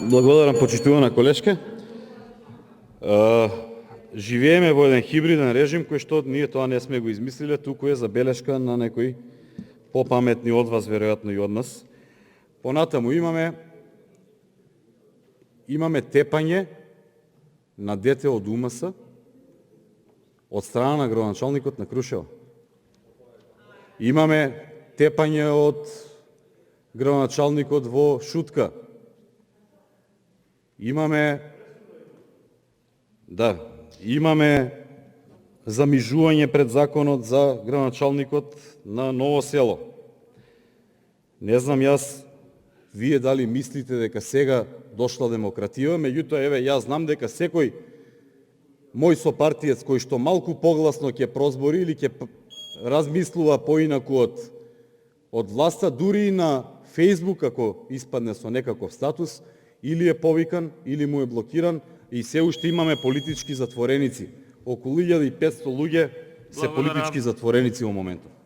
Благодарам, почитувана колешке. Живееме во еден хибриден режим кој што ние тоа не сме го измислиле, туку е забелешка на некои попаметни од вас, веројатно и од нас. Понатаму имаме тепање на дете од УМС од страна на градоначалникот на Крушево. Имаме тепање од градоначалникот во Шутка. Имаме замижување пред законот за градоначалникот на Ново село. Не знам јас, вие дали мислите дека сега дошла демократија, меѓутоа еве јас знам дека секој мој сопартиец кој што малку погласно ќе прозбори или ќе размислува поинаку од власта, дури и на Facebook, ако испадне со некаков статус, или е повикан, или му е блокиран, и се уште имаме политички затвореници. Околу 1500 луѓе се политички затвореници во моментот.